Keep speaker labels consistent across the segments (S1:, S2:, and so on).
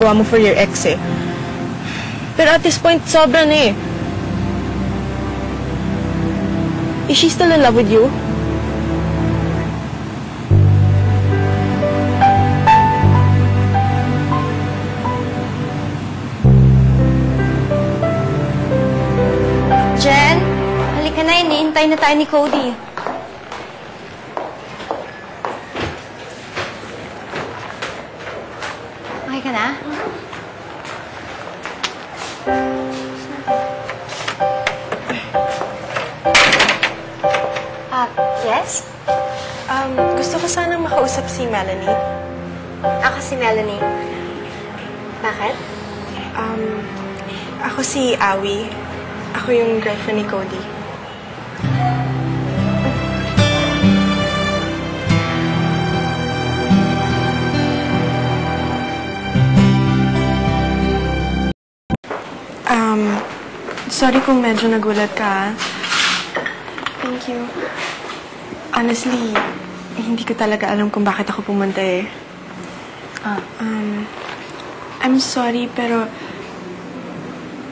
S1: gawa mo for your ex eh. Pero at this point, sobra na eh. Is she still in love with you?
S2: Jen, halika na, hinihintay na tayo ni Cody. Okay ka na? Yes?
S1: Gusto ko sanang makausap si Melanie.
S2: Ako si Melanie. Bakit?
S1: Ako si Awi. Ako yung girlfriend ni Cody. Sorry kung medyo nagulat ka. Thank you. Honestly, hindi ko talaga alam kung bakit ako pumunta eh. I'm sorry, pero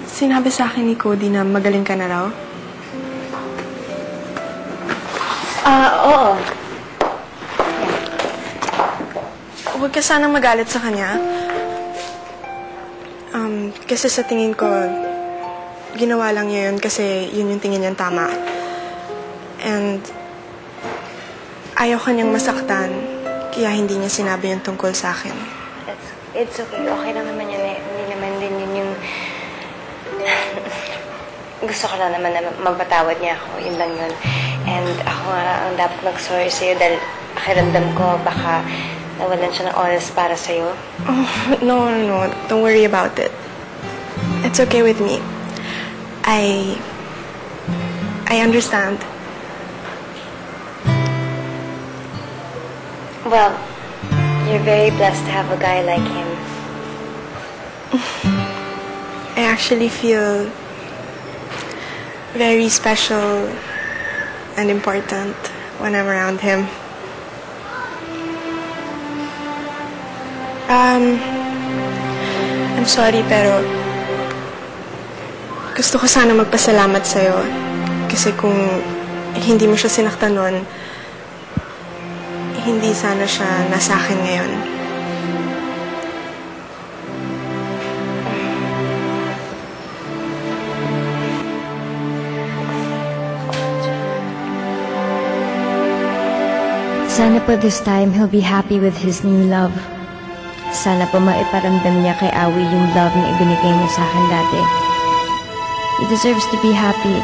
S1: sinabi sa akin ni Cody na magaling ka na raw.
S2: Oo.
S1: Huwag ka sanang magalit sa kanya. Kasi sa tingin ko, ginawa lang niya yun kasi yun yung tingin niyang tama. And ayaw kanyang masaktan, kaya hindi niya sinabi yung tungkol sa akin.
S2: It's okay. Okay lang naman yun eh. Hindi naman din yun yung... Gusto ko lang naman na magpatawad niya ako. Yun lang yun. And ako nga ang dapat mag-sorry sa'yo dahil pakiramdam ko baka nawalan siya ng oras para sa'yo.
S1: Oh, no. Don't worry about it. It's okay with me. I understand.
S2: Well, you're very blessed to have a guy like him.
S1: I actually feel very special and important when I'm around him. I'm sorry, pero gusto ko sana magpasalamat sa'yo. Kasi kung hindi mo siya sinaktan nun, hindi sana siya nasa akin ngayon.
S2: Sana po this time he'll be happy with his new love. Sana po maiparamdam niya kay Awi yung love na ibinigay niya sa akin dati. He deserves to be happy.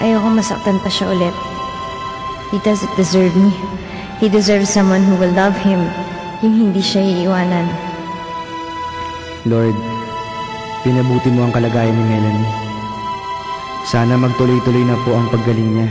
S2: Ayoko masaktan pa siya ulit. He doesn't deserve me. He deserves someone who will love him, yung hindi siya iiwanan.
S3: Lord, pinabuti mo ang kalagayan ni Melanie. Sana magtuloy-tuloy na po ang paggaling niya.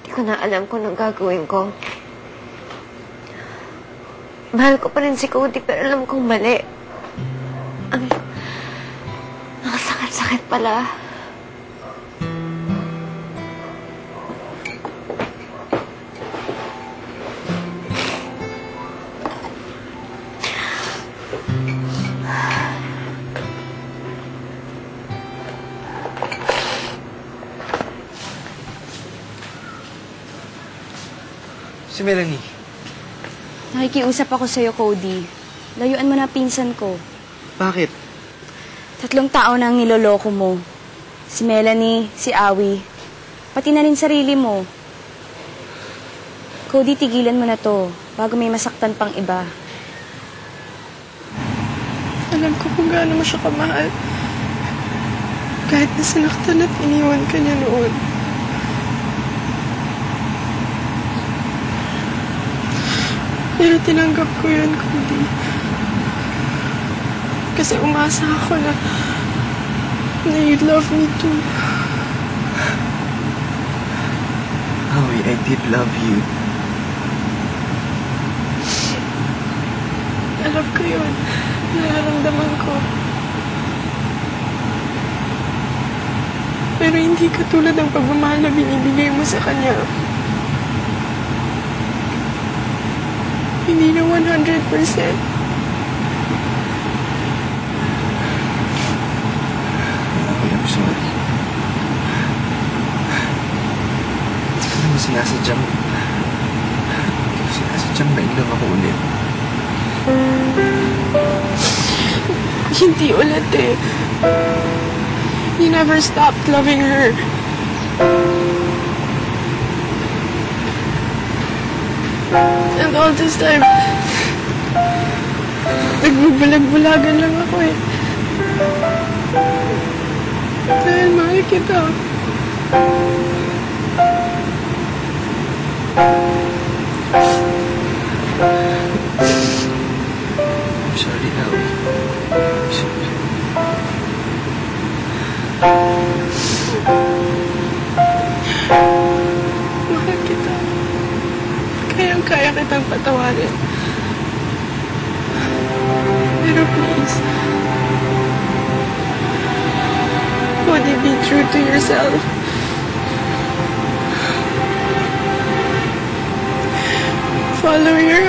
S2: Hindi ko na alam kung anong gagawin ko. Mahal ko pa rin si Cody, pero alam kong mali. Ang nakasakit-sakit pala.
S3: Si Melanie.
S4: Nakikiusap ako sa'yo, Cody. Layuan mo na pinsan ko.
S3: Bakit?
S4: 3 tao na ang niloloko mo. Si Melanie, si Awi, pati na rin sarili mo. Cody, tigilan mo na to bago may masaktan pang iba.
S1: Alam ko kung gaano mo siya kamahal. Kahit na sinaktan at iniwan ka niya noon. Pero tinanggap ko yun, Cody. Kasi umasa ako na you'd love me too.
S5: I did love you.
S1: Alam ko yun. Nararamdaman ko. Pero hindi katulad ng pagmamahal na binibigay mo sa kanya. Hindi na 100%.
S5: Okay, I'm sorry. Hindi ko naman sinasadyang ma-in-love ako ulit.
S1: Hindi ulit eh. You never stopped loving her. And all this time, nagbubulag-bulagan lang ako eh. Dahil mahal kita.
S5: I'm sorry, Awi. I'm sorry.
S1: Mahal kita. Kayang-kaya kitang patawarin. Pero please, would you be true to yourself? Follow your